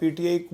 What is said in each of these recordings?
PTI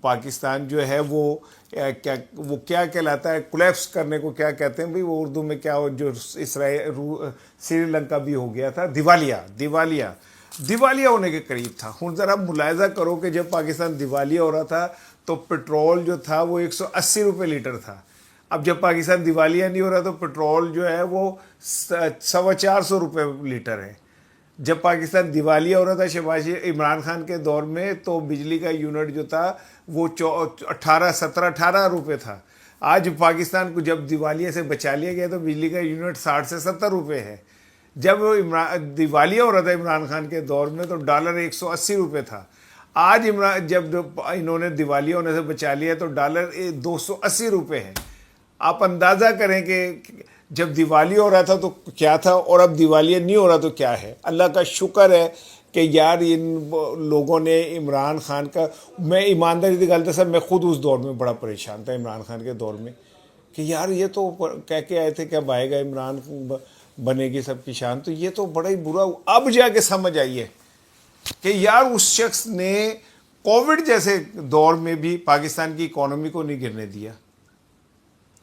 Pakistan جو ہے وہ کیا کہلاتا ہے، کولیپس کرنے کو کیا کہتے ہیں بھئی، وہ اردو میں کیا، جو سری لنکا بھی ہو گیا تھا، دیوالیہ ہونے کے قریب تھا. ہن ذرا ملاحظہ کرو کہ جب پاکستان دیوالیہ ہو رہا تھا تو پٹرول جو تھا وہ 180 روپے لیٹر تھا. اب جب پاکستان دیوالیہ نہیں ہو رہا تو پٹرول جو ہے وہ 450 روپے لیٹر ہے. جب پاکستان دیوالیہ ہو رہا تھا شہباز عمران خان کے دور میں تو بجلی کا یونٹ جو تھا وہ 18 روپے تھا. آج پاکستان کو جب دیوالیہ سے بچا لیا گیا تو بجلی کا یونٹ 60 سے 70 روپے ہے. جب دیوالیہ ہو رہا تھا عمران خان کے دور میں تو ڈالر 180 روپے تھا. آج جب انہوں نے دیوالیہ ہونے سے بچا لیا تو ڈالر 280 روپے ہے. آپ اندازہ کریں کہ جب دیوالیہ ہو رہا تھا تو کیا تھا اور اب دیوالیہ نہیں ہو رہا تو کیا ہے. اللہ کا شکر ہے کہ یار ان لوگوں نے عمران خان کا، میں ایمانداری کی غلط ہے سر، میں خود اس دور میں بڑا پریشان تھا عمران خان کے دور میں کہ یار یہ تو کہہ کے آئے تھے کہ اب آئے گا عمران بنے گی سب کی شان، تو یہ تو بڑا ہی برا. اب جا کے سمجھ آئیے کہ یار اس شخص نے کووڈ جیسے دور میں بھی پاکستان کی اکانومی کو نہیں گرنے دیا.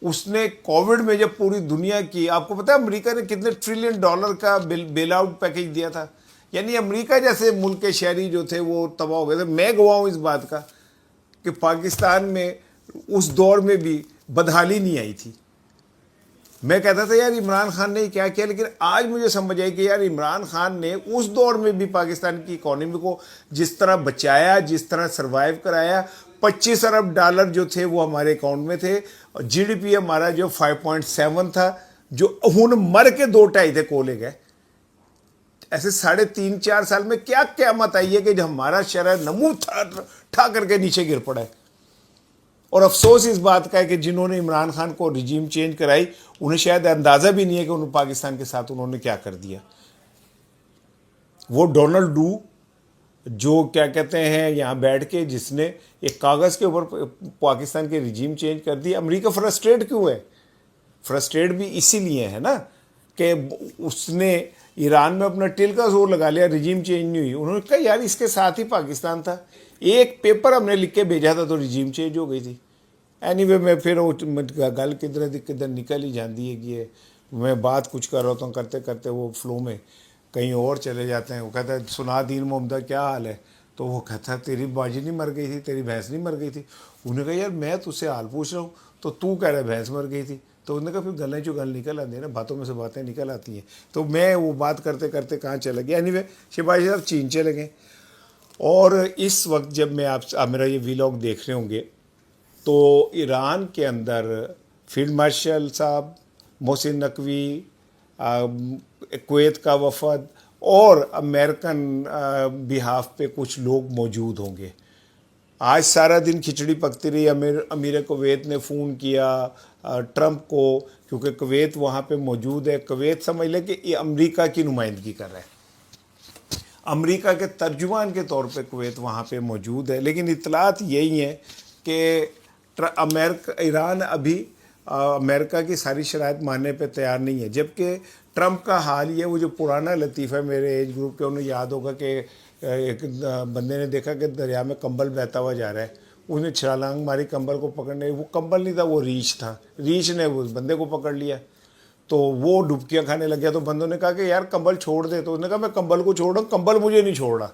اس نے کووڈ میں جب پوری دنیا کی، آپ کو پتا ہے امریکہ نے کتنے ٹریلین ڈالر کا بیل آؤٹ پیکیج دیا تھا. یعنی امریکہ جیسے ملک کے شہری جو تھے وہ تباہ ہو گئے تھے. میں گواہ ہوں اس بات کا کہ پاکستان میں اس دور میں بھی بدحالی نہیں آئی تھی. میں کہتا تھا یار عمران خان نے کیا کیا، لیکن آج مجھے سمجھ آئی کہ یار عمران خان نے اس دور میں بھی پاکستان کی اکانومی کو جس طرح بچایا، جس طرح سروائیو کرایا. 25 ارب ڈالر جو تھے وہ ہمارے اکاؤنٹ میں تھے، اور جی ڈی پی ہمارا جو 5.7 تھا، جو ہن مر کے 2.5 تھے کولے گئے. ایسے 3.5-4 سال میں کیا قیامت آئی ہے کہ جب ہمارا شرح نمو ٹھا کر کے نیچے گر پڑا ہے. اور افسوس اس بات کا ہے کہ جنہوں نے عمران خان کو رجیم چینج کرائی انہیں شاید اندازہ بھی نہیں ہے کہ انہوں پاکستان کے ساتھ انہوں نے کیا کر دیا. وہ ڈونلڈ ڈو جو کیا کہتے ہیں یہاں بیٹھ کے جس نے ایک کاغذ کے اوپر پاکستان کے رجیم چینج کر دی. امریکہ فرسٹریٹ کیوں ہے؟ فرسٹریٹ بھی اسی لیے ہے نا کہ اس نے ایران میں اپنا ٹل کا زور لگا لیا، رجیم چینج نہیں ہوئی. انہوں نے کہا یار اس کے ساتھ ہی پاکستان تھا، ایک پیپر ہم نے لکھ کے بھیجا تھا تو رجیم چینج ہو گئی تھی. اینی وے میں پھر گل کدھر نکل ہی جاتی ہے کہ میں بات کچھ کر رہا ہوتا ہوں، کرتے کرتے وہ فلو میں کہیں اور چلے جاتے ہیں. وہ کہتا ہے سنا دین محمدہ کیا حال ہے، تو وہ کہتا ہے تیری باجی نہیں مر گئی تھی، تیری بھینس نہیں مر گئی تھی. انہوں نے کہا یار میں تجھ سے حال پوچھ رہا ہوں تو کہہ رہا ہے بھینس مر گئی تھی. تو انہوں نے کہا پھر گلیں جو گل نکل آتی ہیں نا، باتوں میں سے باتیں نکل آتی ہیں. تو میں وہ بات کرتے کرتے کہاں چلا گیا. اینی وے شہباز صاحب چین چلے گئے. اور اس وقت جب میں آپ میرا یہ ویلاگ دیکھ رہے ہوں گے تو ایران کے اندر فیلڈ مارشل صاحب، محسن نقوی، کویت کا وفد اور امریکن بہاف پہ کچھ لوگ موجود ہوں گے. آج سارا دن کھچڑی پکتی رہی. امیر کویت نے فون کیا ٹرمپ کو کیونکہ کویت وہاں پہ موجود ہے. کویت سمجھ لیں کہ یہ امریکہ کی نمائندگی کر رہا ہے، امریکہ کے ترجمان کے طور پہ کویت وہاں پہ موجود ہے. لیکن اطلاعات یہی ہیں کہ ایران ابھی امریکہ کی ساری شرائط ماننے پہ تیار نہیں ہے. جبکہ ٹرمپ کا حال یہ، وہ جو پرانا لطیفہ ہے میرے ایج گروپ کے انہیں یاد ہوگا کہ ایک بندے نے دیکھا کہ دریا میں کمبل بہتا ہوا جا رہا ہے، اس نے چھلانگ ماری کمبل کو پکڑنے. وہ کمبل نہیں تھا، وہ ریچھ تھا. ریچھ نے اس بندے کو پکڑ لیا تو وہ ڈبکیاں کھانے لگ گیا. تو بندوں نے کہا کہ یار کمبل چھوڑ دے. تو اس نے کہا میں کمبل کو چھوڑ رہا ہوں، کمبل مجھے نہیں چھوڑ رہا.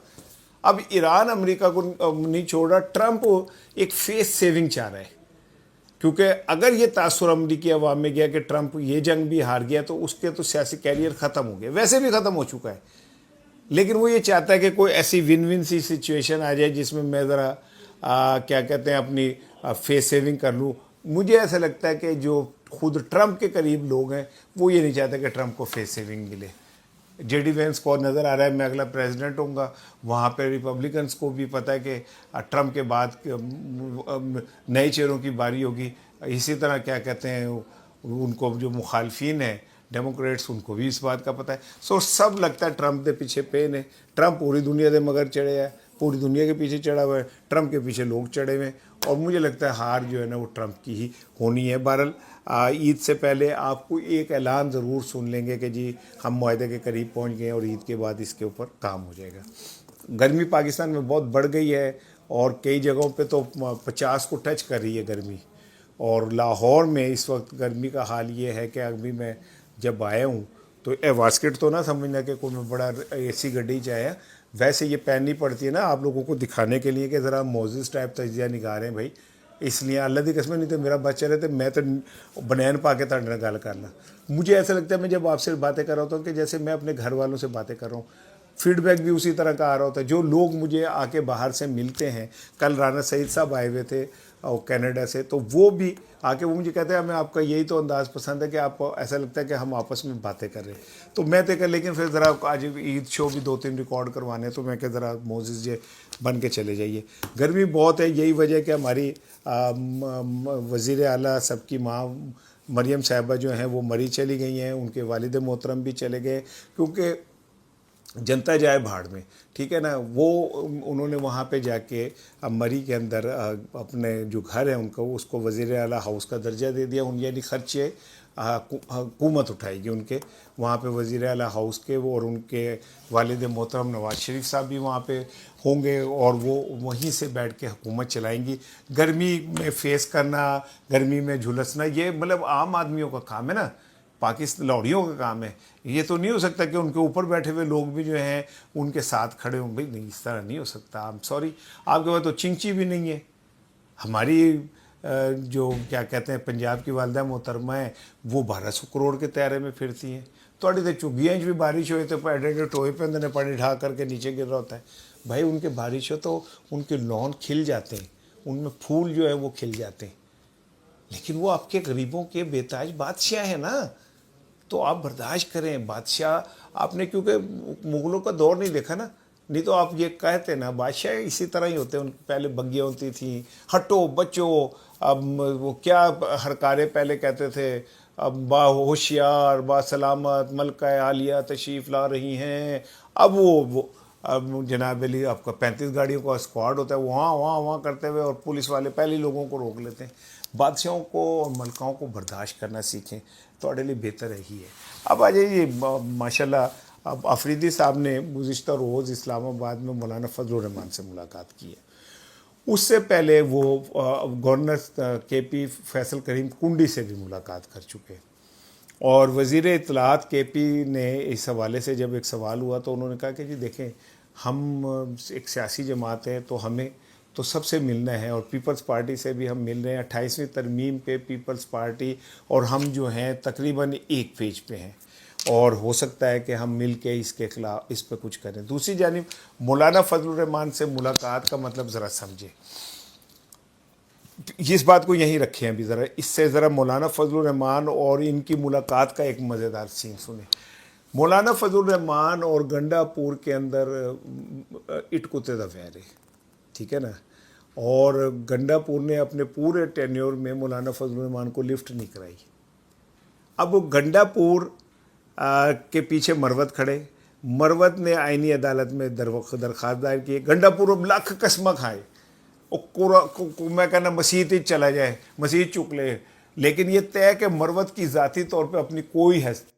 اب ایران امریکہ کو نہیں چھوڑ رہا. ٹرمپ ایک فیس سیونگ چاہ رہا ہے کیونکہ اگر یہ تاثر امریکی عوام میں گیا کہ ٹرمپ یہ جنگ بھی ہار گیا تو اس کے تو سیاسی کیریئر ختم ہو گیا، ویسے بھی ختم ہو چکا ہے. لیکن وہ یہ چاہتا ہے کہ کوئی ایسی ون ون سی سچویشن آ جائے جس میں ذرا کیا کہتے ہیں اپنی فیس سیونگ کر لوں. مجھے ایسا لگتا ہے کہ جو خود ٹرمپ کے قریب لوگ ہیں وہ یہ نہیں چاہتے کہ ٹرمپ کو فیس سیونگ ملے. جے ڈی وینس کو نظر آ رہا ہے میں اگلا پریزیڈنٹ ہوں گا. وہاں پہ ریپبلکنس کو بھی پتہ ہے کہ ٹرمپ کے بعد نئے چہروں کی باری ہوگی. اسی طرح کیا کہتے ہیں ان کو جو مخالفین ہیں ڈیموکریٹس، ان کو بھی اس بات کا پتہ ہے. سب لگتا ہے ٹرمپ دے پیچھے پین ہے. ٹرمپ پوری دنیا دے مگر چڑھے ہے، پوری دنیا کے پیچھے چڑھا ہوا ہے. ٹرمپ کے پیچھے لوگ چڑھے ہوئے ہیں اور مجھے لگتا ہے ہار جو ہے نا وہ ٹرمپ کی ہی ہونی ہے. بہرحال عید سے پہلے آپ کو ایک اعلان ضرور سن لیں گے کہ جی ہم معاہدے کے قریب پہنچ گئے ہیں اور عید کے بعد اس کے اوپر کام ہو جائے گا. گرمی پاکستان میں بہت بڑھ گئی ہے اور کئی جگہوں پہ تو 50 کو ٹچ کر رہی ہے گرمی. اور لاہور میں اس وقت گرمی کا حال یہ ہے کہ ابھی میں جب آیا ہوں تو واسکٹ تو نہ سمجھنا کہ کوئی میں بڑا اے سی گڈی چاہیا, ویسے یہ پہننی پڑتی ہے نا آپ لوگوں کو دکھانے کے لیے کہ ذرا موزز ٹائپ تجزیہ نگار ہیں بھائی, اس لیے اللہ دی قسم نہیں تو میرا بچہ رہتے میں تو بنین پا کے تھوڑے گل کرنا. مجھے ایسا لگتا ہے میں جب آپ سے باتیں کر رہا ہوتا ہوں کہ جیسے میں اپنے گھر والوں سے باتیں کر رہا ہوں, فیڈ بیک بھی اسی طرح کا آ رہا ہوتا ہے. جو لوگ مجھے آ کے باہر سے ملتے ہیں, کل رانا سعید صاحب آئے ہوئے تھے اور کینیڈا سے, تو وہ بھی آ کے وہ مجھے کہتے ہیں ہمیں آپ کا یہی تو انداز پسند ہے کہ آپ کو ایسا لگتا ہے کہ ہم آپس میں باتیں کر رہے ہیں. تو میں تو کہ لیکن پھر ذرا آج عید شو بھی 2-3 ریکارڈ کروانے, تو میں کہ ذرا موزز یہ بن کے چلے جائیے. گرمی بہت ہے, یہی وجہ کہ ہماری وزیر اعلیٰ سب کی ماں مریم صاحبہ جو ہیں وہ مری چلی گئی ہیں, ان کے والد محترم بھی چلے گئے, کیونکہ جنتا جائے بھاڑ میں, ٹھیک ہے نا. وہ انہوں نے وہاں پہ جا کے مری کے اندر اپنے جو گھر ہے ان کو, اس کو وزیر اعلیٰ ہاؤس کا درجہ دے دیا. ان یعنی خرچے حکومت اٹھائے گی ان کے وہاں پہ وزیر اعلیٰ ہاؤس کے, وہ اور ان کے والد محترم نواز شریف صاحب بھی وہاں پہ ہوں گے, اور وہ وہیں سے بیٹھ کے حکومت چلائیں گی. گرمی میں فیس کرنا, گرمی میں جھلسنا, یہ مطلب عام آدمیوں کا کام ہے نا, پاکستان لوڑیوں کا کام ہے. یہ تو نہیں ہو سکتا کہ ان کے اوپر بیٹھے ہوئے لوگ بھی جو ہیں ان کے ساتھ کھڑے ہوں. بھائی نہیں, اس طرح نہیں ہو سکتا. آئی ایم سوری, آپ کے پاس تو چنچی بھی نہیں ہے. ہماری جو کیا کہتے ہیں پنجاب کی والدہ محترمہ ہیں, وہ 1200 کروڑ کے طیارے میں پھرتی ہیں. تھوڑی تو چگیاں بھی بارش ہوئی تو ایڈے ٹوئے پہ اندر پانی ڈھا کر کے نیچے گر رہا ہوتا ہے. بھائی ان کے بارش ہو تو ان کے لون کھل جاتے ہیں, ان میں پھول جو ہے وہ کھل جاتے ہیں, لیکن وہ آپ کے غریبوں کے بے تاج بادشاہ ہیں نا, تو آپ برداشت کریں. بادشاہ آپ نے کیونکہ مغلوں کا دور نہیں دیکھا نا, نہیں تو آپ یہ کہتے نا بادشاہ اسی طرح ہی ہوتے ہیں. ان پہلے بگیاں ہوتی تھیں, ہٹو بچو, اب وہ کیا ہرکارے پہلے کہتے تھے, اب با ہوشیار با سلامت ملکہ عالیہ تشریف لا رہی ہیں. اب وہ اب جناب علی آپ کا 35 گاڑیوں کا اسکواڈ ہوتا ہے, وہاں کرتے ہوئے, اور پولیس والے پہلے لوگوں کو روک لیتے ہیں. بادشاہوں کو اور ملکاؤں کو برداشت کرنا سیکھیں, تھوڑے لیے بہتر ہی ہے. اب آ جائیے ماشاءاللہ, اب آفریدی صاحب نے گزشتہ روز اسلام آباد میں مولانا فضل الرحمان سے ملاقات کی ہے. اس سے پہلے وہ گورنر کے پی فیصل کریم کنڈی سے بھی ملاقات کر چکے ہیں. اور وزیر اطلاعات کے پی نے اس حوالے سے جب ایک سوال ہوا تو انہوں نے کہا کہ جی دیکھیں, ہم ایک سیاسی جماعت ہیں تو ہمیں تو سب سے ملنا ہے, اور پیپلز پارٹی سے بھی ہم مل رہے ہیں. 28ویں ترمیم پہ پیپلز پارٹی اور ہم جو ہیں تقریباً ایک پیج پہ ہیں, اور ہو سکتا ہے کہ ہم مل کے اس کے خلاف اس پہ کچھ کریں. دوسری جانب مولانا فضل الرحمان سے ملاقات کا مطلب ذرا سمجھیں, اس بات کو یہیں رکھیں ابھی ذرا, اس سے ذرا مولانا فضل الرحمان اور ان کی ملاقات کا ایک مزیدار سین سنیں. مولانا فضل الرحمان اور گنڈا پور کے اندر اٹ کتے دا ویر ہے, ٹھیک ہے نا, اور گنڈا پور نے اپنے پورے ٹینیور میں مولانا فضل الرحمان کو لفٹ نہیں کرائی. اب وہ گنڈا پور کے پیچھے مروت کھڑے, مروت نے آئینی عدالت میں درخواست دائر کی. گنڈا پور اب لاکھ قسمہ کھائے, میں کہنا مسیح ہی چلا جائے, مسیح چک لے, لیکن یہ طے کہ مروت کی ذاتی طور پہ اپنی کوئی حیثیت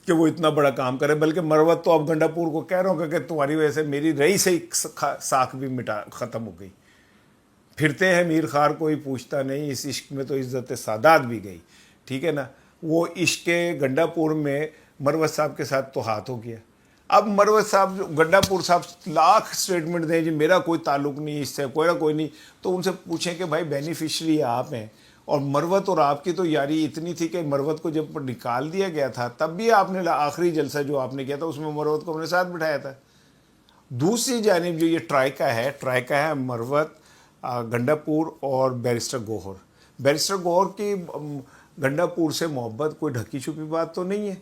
کہ وہ اتنا بڑا کام کرے, بلکہ مروت تو اب گنڈا پور کو کہہ رہا ہوں کہ تمہاری وجہ سے میری رئی سے ساکھ بھی ختم ہو گئی. پھرتے ہیں میر خار کوئی پوچھتا نہیں, اس عشق میں تو عزت سادات بھی گئی, ٹھیک ہے نا. وہ عشق گنڈا پور میں مروت صاحب کے ساتھ تو ہاتھ ہو گیا. اب مروت صاحب گنڈا پور صاحب لاکھ سٹیٹمنٹ دیں جی میرا کوئی تعلق نہیں اس سے, کوئی نہیں, تو ان سے پوچھیں کہ بھائی بینیفیشری آپ ہیں, اور مروت اور آپ کی تو یاری اتنی تھی کہ مروت کو جب نکال دیا گیا تھا تب بھی آپ نے آخری جلسہ جو آپ نے کیا تھا اس میں مروت کو اپنے ساتھ بٹھایا تھا. دوسری جانب جو یہ ٹرائکا ہے مروت, گنڈا پور اور بیرسٹر گوہر. بیرسٹر گوہر کی گنڈا پور سے محبت کوئی ڈھکی چھپی بات تو نہیں ہے.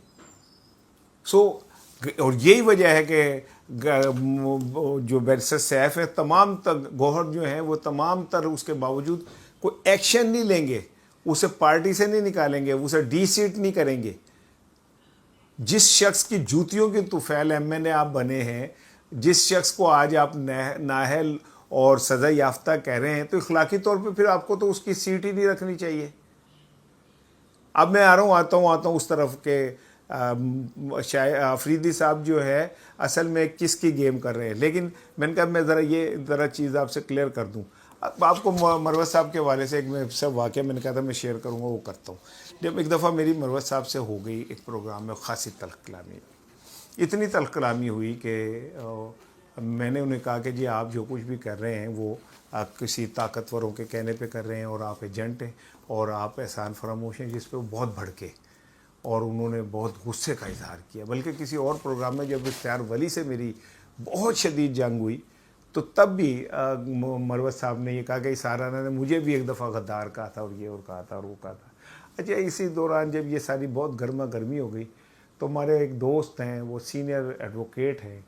اور یہی وجہ ہے کہ جو بیرسٹر سیف ہے, تمام تر گوہر جو ہیں وہ تمام تر اس کے باوجود کوئی ایکشن نہیں لیں گے, اسے پارٹی سے نہیں نکالیں گے, اسے ڈی سیٹ نہیں کریں گے. جس شخص کی جوتیوں کی طفیل ایم این اے آپ بنے ہیں, جس شخص کو آج آپ نااہل اور سزا یافتہ کہہ رہے ہیں, تو اخلاقی طور پہ پھر آپ کو تو اس کی سیٹ ہی نہیں رکھنی چاہیے. اب میں آتا ہوں اس طرف کہ شاید آفریدی صاحب جو ہے اصل میں کس کی گیم کر رہے ہیں. لیکن میں نے کہا میں ذرا چیز آپ سے کلیئر کر دوں. اب آپ کو مروت صاحب کے حوالے سے ایک میں سب واقعہ میں نے کہا تھا میں شیئر کروں گا, وہ کرتا ہوں. جب ایک دفعہ میری مروت صاحب سے ہو گئی ایک پروگرام میں خاصی تلخ کلامی, اتنی تلخ کلامی ہوئی کہ میں نے انہیں کہا کہ جی آپ جو کچھ بھی کر رہے ہیں وہ کسی طاقتوروں کے کہنے پہ کر رہے ہیں, اور آپ ایجنٹ ہیں اور آپ احسان فراموش ہیں, جس پہ وہ بہت بھڑکے اور انہوں نے بہت غصے کا اظہار کیا. بلکہ کسی اور پروگرام میں جب اختیار ولی سے میری بہت شدید جنگ ہوئی تو تب بھی مروت صاحب نے یہ کہا کہ سارانہ نے مجھے بھی ایک دفعہ غدار کہا تھا اور یہ اور کہا تھا اور وہ کہا تھا. اچھا, اسی دوران جب یہ ساری بہت گرما گرمی ہو گئی تو ہمارے ایک دوست ہیں, وہ سینئر ایڈوکیٹ ہیں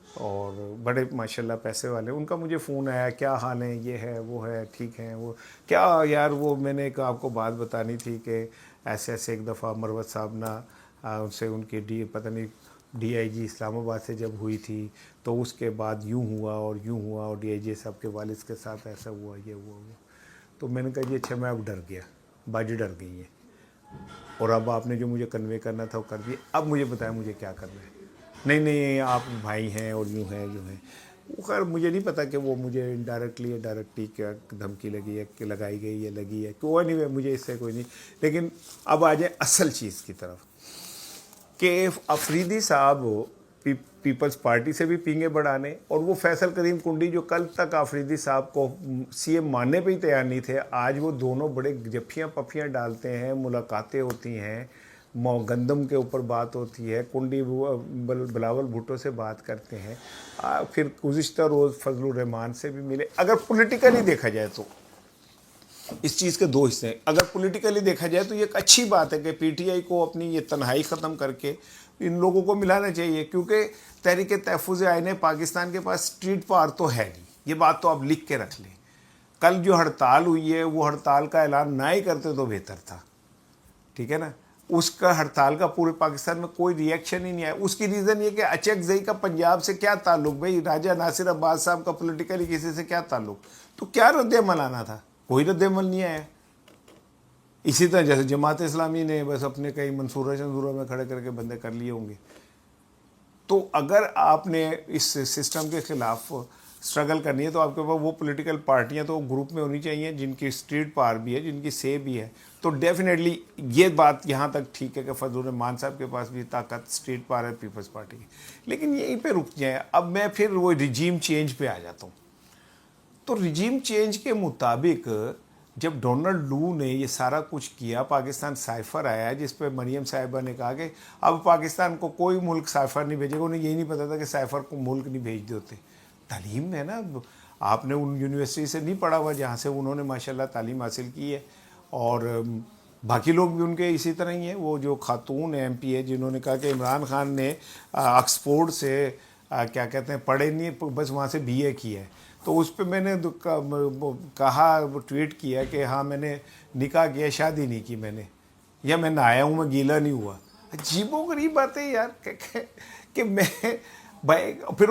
اور بڑے ماشاءاللہ پیسے والے, ان کا مجھے فون آیا, کیا حال ہے, یہ ہے وہ ہے, ٹھیک ہیں وہ کیا یار, وہ میں نے آپ کو بات بتانی تھی کہ ایسے ایک دفعہ مروت صاحب نا ان سے ان کی پتہ نہیں ڈی آئی جی اسلام آباد سے جب ہوئی تھی تو اس کے بعد یوں ہوا اور یوں ہوا, اور ڈی آئی جی صاحب کے والد کے ساتھ ایسا ہوا, یہ ہوا وہ. تو میں نے کہا جی اچھا, میں اب ڈر گیا, باجی ڈر گئی ہے, اور اب آپ نے جو مجھے کنوے کرنا تھا وہ کر دیا, اب مجھے بتائیں مجھے کیا کرنا ہے. نہیں آپ بھائی ہیں اور یوں ہیں یوں ہیں. وہ خیر مجھے نہیں پتا کہ وہ مجھے انڈائریکٹلی یا ڈائریکٹلی کیا دھمکی لگی ہے کہ لگائی گئی ہے لگی ہے, کوئی نہیں, مجھے اس سے کوئی نہیں. لیکن اب آ جائیں اصل چیز کی طرف کہ آفریدی صاحب پیپلز پارٹی سے بھی پینگے بڑھانے, اور وہ فیصل کریم کنڈی جو کل تک آفریدی صاحب کو سی ایم ماننے پہ ہی تیار نہیں تھے, آج وہ دونوں بڑے جفیاں پفیاں ڈالتے ہیں, ملاقاتیں ہوتی ہیں, گندم کے اوپر بات ہوتی ہے, کنڈی بلاول بھٹو سے بات کرتے ہیں, پھر گزشتہ روز فضل الرحمان سے بھی ملے. اگر پولیٹیکلی دیکھا جائے تو اس چیز کے دو حصے ہیں. اگر پولیٹیکلی دیکھا جائے تو یہ ایک اچھی بات ہے کہ پی ٹی آئی کو اپنی یہ تنہائی ختم کر کے ان لوگوں کو ملانا چاہیے, کیونکہ تحریک تحفظ آئین پاکستان کے پاس اسٹریٹ پاور تو ہے نہیں. یہ بات تو آپ لکھ کے رکھ لیں. کل جو ہڑتال ہوئی ہے وہ ہڑتال کا اعلان نہ ہی کرتے تو بہتر تھا, ٹھیک ہے نا. اس کا ہڑتال کا پورے پاکستان میں کوئی ریئیکشن ہی نہیں آیا. اس کی ریزن یہ کہ اچک زئی کا پنجاب سے کیا تعلق, بھائی راجہ ناصر عباس صاحب کا پولیٹیکلی کسی سے کیا تعلق, تو کیا رد عمل آنا تھا, کوئی رد عمل نہیں آیا. اسی طرح جیسے جماعت اسلامی نے بس اپنے کئی منصورہ شنصورہ میں کھڑے کر کے بندے کر لیے ہوں گے. تو اگر آپ نے اس سسٹم کے خلاف اسٹرگل کرنی ہے تو آپ کے پاس وہ پولیٹیکل پارٹیاں تو گروپ میں ہونی چاہیے جن کی اسٹریٹ پاور بھی ہے, جن کی سے بھی ہے. تو ڈیفینیٹلی یہ بات یہاں تک ٹھیک ہے کہ فضل الرحمان صاحب کے پاس بھی طاقت اسٹریٹ پاور ہے پیپلز پارٹی کی, لیکن یہیں پہ رک جائیں. اب میں پھر وہ رجیم چینج پہ آ جاتا ہوں. تو رجیم چینج کے مطابق جب ڈونلڈ لو نے یہ سارا کچھ کیا, پاکستان سائفر آیا جس پہ مریم صاحبہ نے کہا کہ اب پاکستان کو کوئی ملک سائفر نہیں بھیجے گا. انہیں یہی نہیں پتا تھا کہ سائفر کو ملک نہیں بھیج دیتے. تعلیم ہے نا, آپ نے ان یونیورسٹی سے نہیں پڑھا ہوا جہاں سے انہوں نے ماشاءاللہ تعلیم حاصل کی ہے, اور باقی لوگ بھی ان کے اسی طرح ہی ہیں. وہ جو خاتون ایم پی ہے جنہوں نے کہا کہ عمران خان نے آکسفورڈ سے کیا کہتے ہیں پڑھے نہیں, بس وہاں سے بی اے کیا ہے. تو اس پہ میں نے کہا, ٹویٹ کیا کہ ہاں میں نے نکاح کیا, شادی نہیں کی میں نے, یا میں نہایا ہوں, میں گیلا نہیں ہوا. عجیب و غریب باتیں یار کہ میں بھائی. پھر